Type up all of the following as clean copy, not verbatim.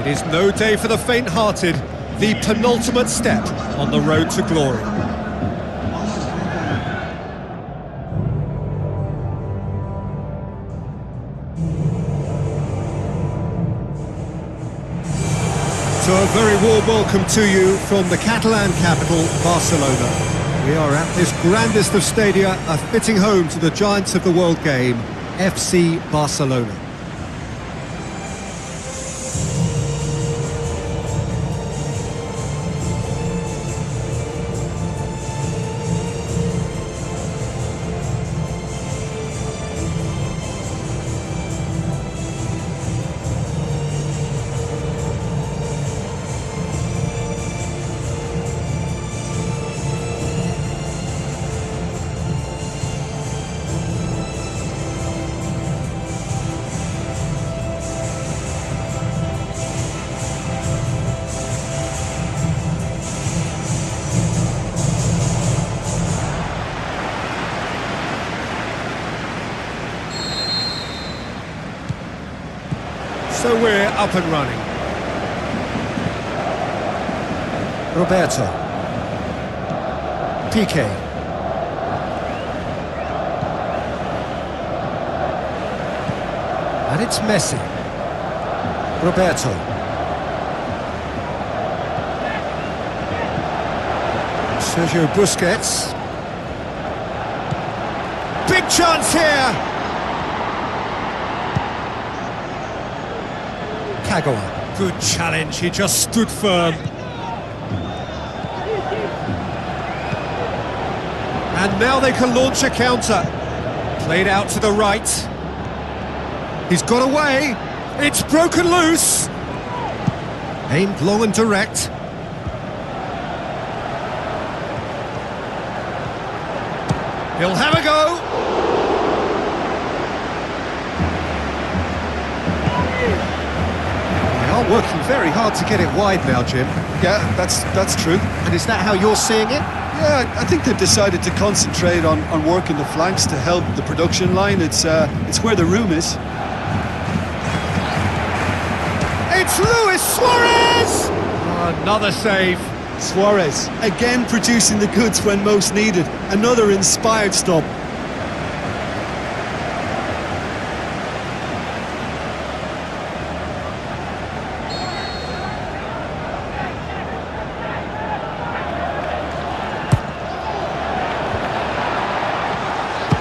It is no day for the faint-hearted, the penultimate step on the road to glory. So a very warm welcome to you from the Catalan capital, Barcelona. We are at this grandest of stadia, a fitting home to the giants of the world game, FC Barcelona. So we're up and running. Roberto. Piqué. And it's Messi. Roberto. Sergio Busquets. Big chance here! Good challenge, he just stood firm. And now they can launch a counter. Played out to the right. He's got away. It's broken loose. Aimed long and direct. He'll have a go. Working very hard to get it wide now, Jim. Yeah, that's true. And is that how you're seeing it? Yeah, I think they've decided to concentrate on working the flanks to help the production line. It's where the room is. It's Luis Suarez! Another save. Suarez, again producing the goods when most needed. Another inspired stop.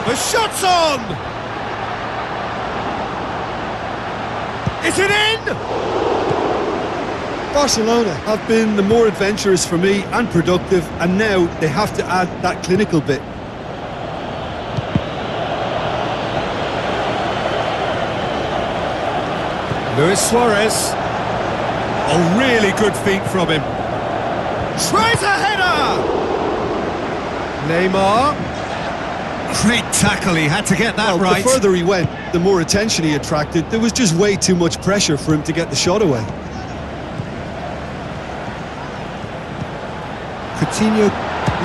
The shot's on! Is it in? Barcelona have been the more adventurous for me and productive, and now they have to add that clinical bit. Luis Suarez. A really good feat from him. Tries a header! Neymar. Great tackle, he had to get that right. The further he went, the more attention he attracted. There was just way too much pressure for him to get the shot away. Coutinho.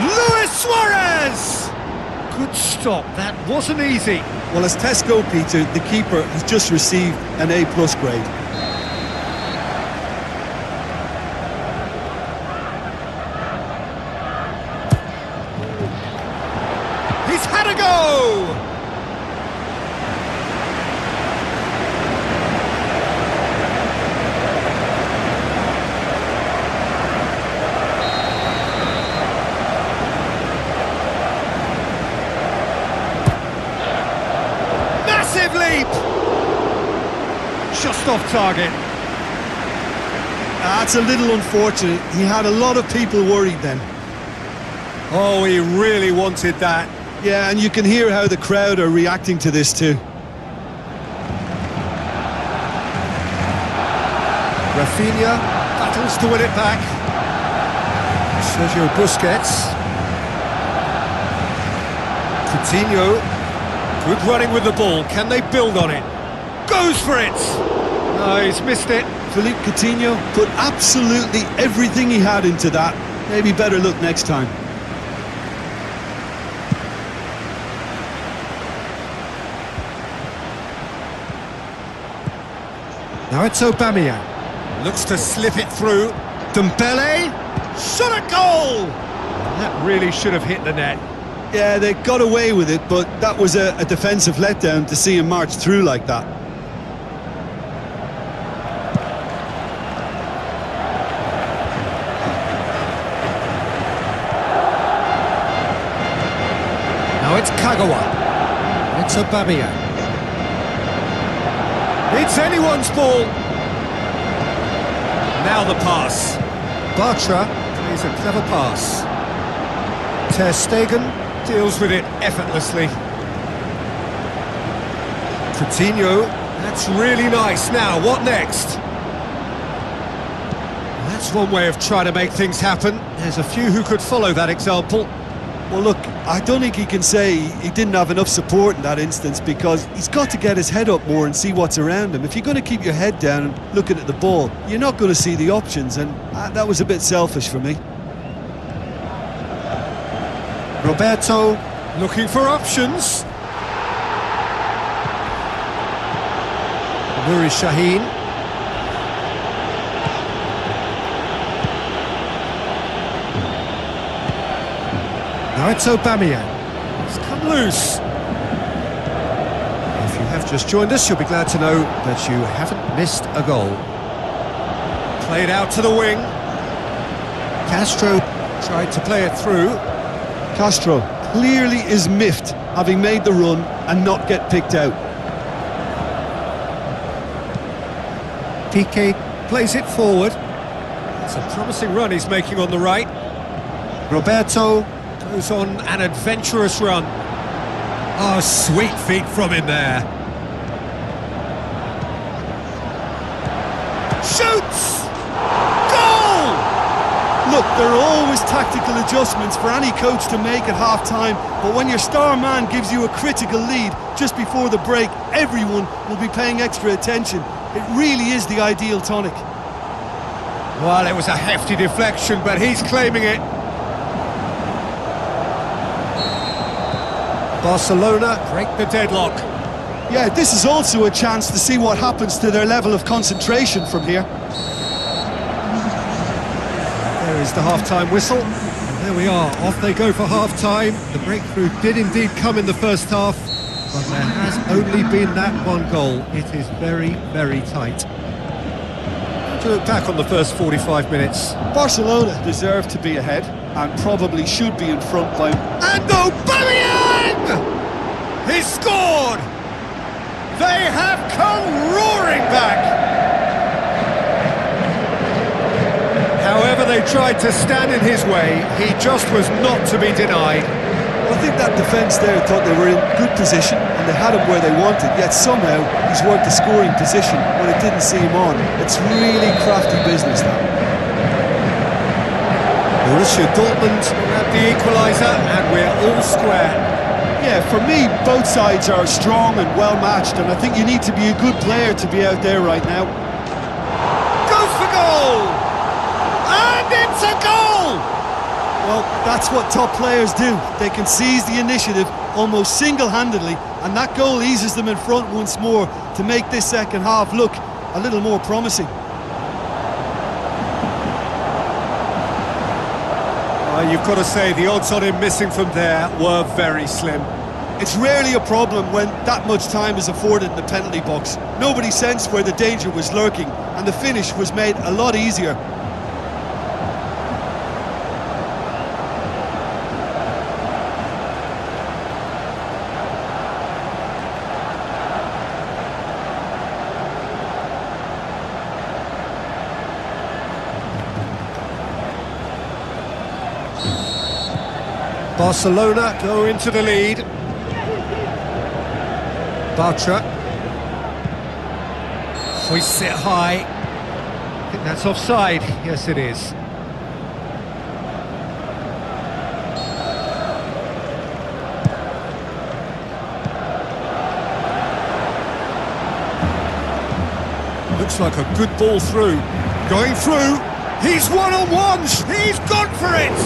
Luis Suarez! Good stop, that wasn't easy. Well, as Tesco, Peter, the keeper has just received an A+ grade. He's had a go! Massive leap! Just off target. That's a little unfortunate. He had a lot of people worried then. Oh, he really wanted that. Yeah, and you can hear how the crowd are reacting to this too. Rafinha battles to win it back. Sergio Busquets. Coutinho. Good running with the ball. Can they build on it? Goes for it! No, he's missed it. Philippe Coutinho put absolutely everything he had into that. Maybe better luck next time. Now it's Aubameyang. Looks to slip it through. Dembele, shot a goal! That really should have hit the net. Yeah, they got away with it, but that was a defensive letdown to see him march through like that. Now it's Kagawa. It's Aubameyang. It's anyone's ball. Now the pass. Bartra plays a clever pass. Ter Stegen deals with it effortlessly. Coutinho, that's really nice. Now, what next? That's one way of trying to make things happen. There's a few who could follow that example. Well, look, I don't think he can say he didn't have enough support in that instance, because he's got to get his head up more and see what's around him. If you're going to keep your head down and looking at the ball, you're not going to see the options, and that was a bit selfish for me. Roberto looking for options. Nuri Sahin. Now it's Aubameyang. It's come loose. If you have just joined us, you'll be glad to know that you haven't missed a goal. Played out to the wing. Castro tried to play it through. Castro clearly is miffed, having made the run and not get picked out. Piqué plays it forward. It's a promising run he's making on the right. Roberto goes on an adventurous run. Oh, sweet feet from him there. Shoots! Goal! Look, there are always tactical adjustments for any coach to make at half-time, but when your star man gives you a critical lead just before the break, everyone will be paying extra attention. It really is the ideal tonic. Well, it was a hefty deflection, but he's claiming it. Barcelona break the deadlock. Yeah, this is also a chance to see what happens to their level of concentration from here. There is the half-time whistle. And there we are, off they go for half-time. The breakthrough did indeed come in the first half, but there has only been that one goal. It is very, very tight. How do you look back on the first 45 minutes? Barcelona deserve to be ahead and probably should be in front by... And Aubameyang! He scored! They have come roaring back! However they tried to stand in his way, he just was not to be denied. Well, I think that defence there thought they were in good position and they had him where they wanted, yet somehow he's worked a scoring position when it didn't see him on. It's really crafty business now. Borussia Dortmund have the equaliser and we're all square. Yeah, for me, both sides are strong and well-matched, and I think you need to be a good player to be out there right now. Goes for goal! And it's a goal! Well, that's what top players do. They can seize the initiative almost single-handedly, and that goal eases them in front once more to make this second half look a little more promising. You've got to say, the odds on him missing from there were very slim. It's rarely a problem when that much time is afforded in the penalty box. Nobody sensed where the danger was lurking, and the finish was made a lot easier. Barcelona go into the lead. Bartra hoists it high. I think that's offside. Yes, it is. Looks like a good ball through. Going through. He's one-on-one. He's gone for it.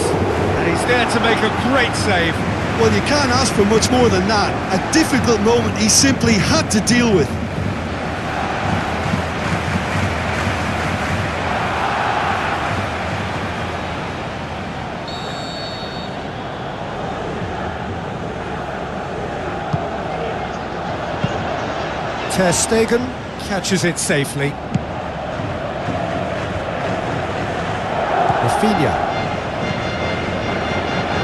And he's there to make a great save. Well, you can't ask for much more than that. A difficult moment he simply had to deal with. Ter Stegen catches it safely. Rafinha.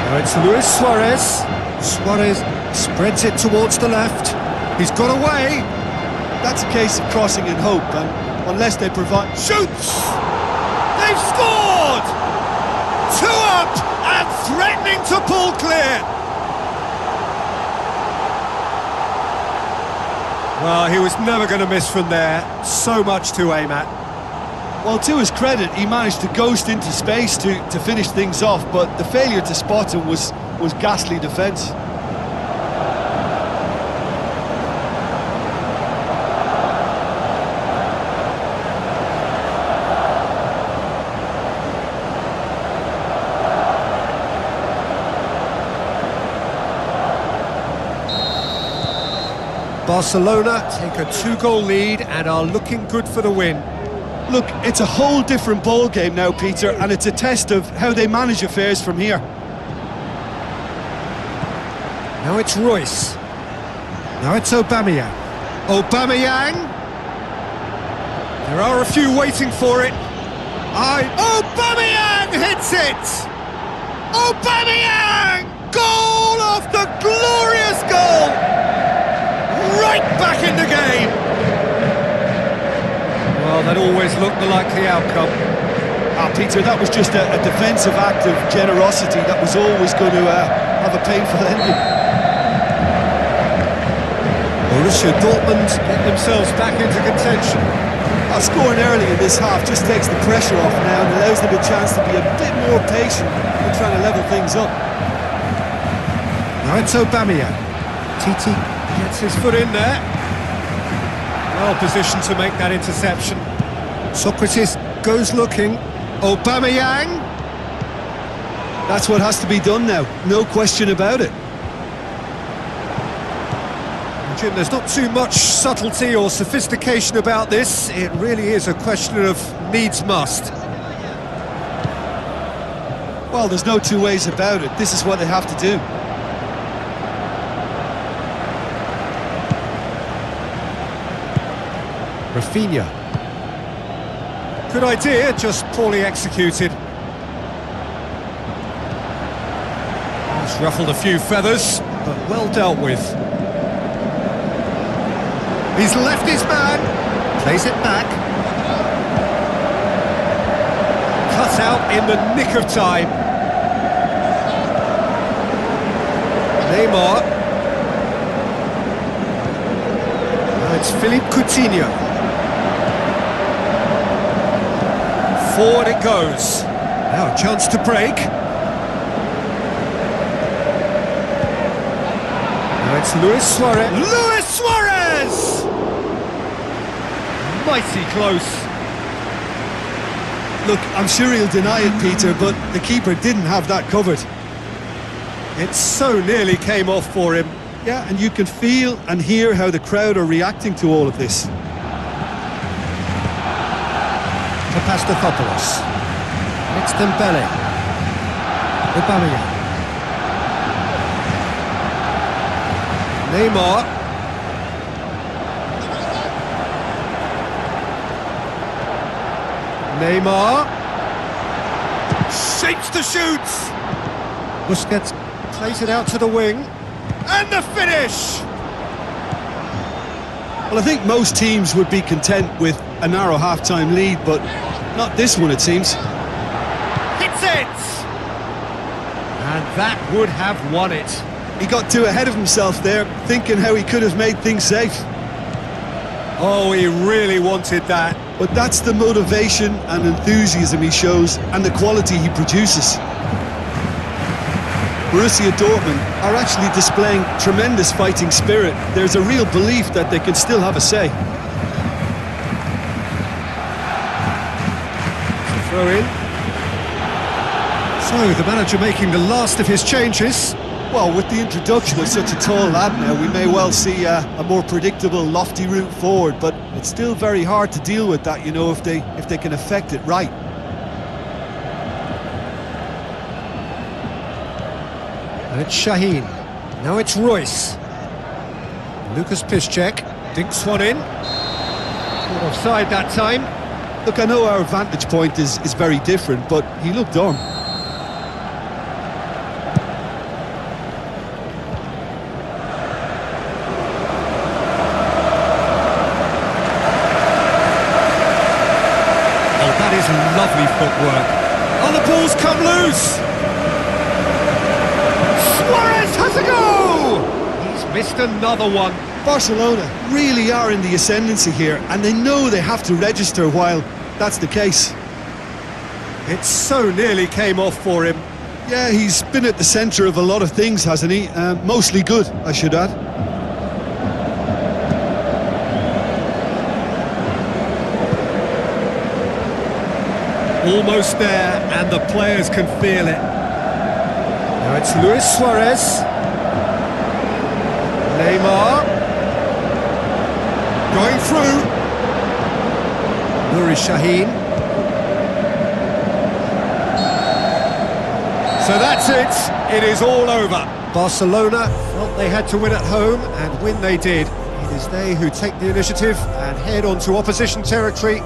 Now it's Luis Suarez. Suarez spreads it towards the left. He's got away. That's a case of crossing in hope, and unless they provide... Shoots! They've scored! 2 up and threatening to pull clear. Well, he was never going to miss from there. So much to aim at. Well, to his credit, he managed to ghost into space to finish things off, but the failure to spot him was ghastly defence. Barcelona take a 2-goal lead and are looking good for the win. Look, it's a whole different ball game now, Peter, and it's a test of how they manage affairs from here. Now it's Royce. Now it's Aubameyang. Aubameyang! There are a few waiting for it. Aubameyang hits it! Aubameyang! Goal after glorious goal! Right back in the game! Well, that always looked the likely outcome. Peter, that was just a defensive act of generosity that was always going to have a painful ending. Borussia Dortmund get themselves back into contention. Scoring early in this half just takes the pressure off now and allows them a chance to be a bit more patient in trying to level things up. Now it's Aubameyang. Titi gets his foot in there. Well positioned to make that interception. Socrates goes looking. Aubameyang! That's what has to be done now, no question about it. Jim, there's not too much subtlety or sophistication about this. It really is a question of needs must. Well, there's no two ways about it. This is what they have to do. Rafinha. Good idea, just poorly executed. It's ruffled a few feathers, but well dealt with. He's left his man, plays it back. Cut out in the nick of time. Neymar. Now it's Philippe Coutinho. Forward it goes. Now a chance to break. Now it's Luis Suarez. Luis Suarez! Mighty close. Look, I'm sure he'll deny it, Peter, but the keeper didn't have that covered. It so nearly came off for him. Yeah, and you can feel and hear how the crowd are reacting to all of this. Papastathopoulos. It's Dembele. Aubameyang. Neymar. Neymar. Shapes the shoots. Busquets plays it out to the wing. And the finish! Well, I think most teams would be content with a narrow half-time lead, but not this one, it seems. Hits it! And that would have won it. He got too ahead of himself there, thinking how he could have made things safe. Oh, he really wanted that. But that's the motivation and enthusiasm he shows, and the quality he produces. Borussia Dortmund are actually displaying tremendous fighting spirit. There's a real belief that they can still have a say. Throw in. So, the manager making the last of his changes. Well, with the introduction of such a tall lad now, we may well see a more predictable, lofty route forward, but it's still very hard to deal with that, you know, if they can effect it right. And it's Shaheen. Now it's Royce. Lucas Piszczek Dinks one in. Caught offside that time. Look, I know our vantage point is very different, but he looked on. Oh, that is lovely footwork. Oh, the ball's come loose! Suarez has a go! He's missed another one. Barcelona really are in the ascendancy here, and they know they have to register while that's the case. It so nearly came off for him. Yeah, he's been at the centre of a lot of things, hasn't he? Mostly good, I should add. Almost there, and the players can feel it. Now it's Luis Suarez. Neymar. Going through. Nuri Sahin. So that's it. It is all over. Barcelona felt they had to win at home, and win they did. It is they who take the initiative and head on to opposition territory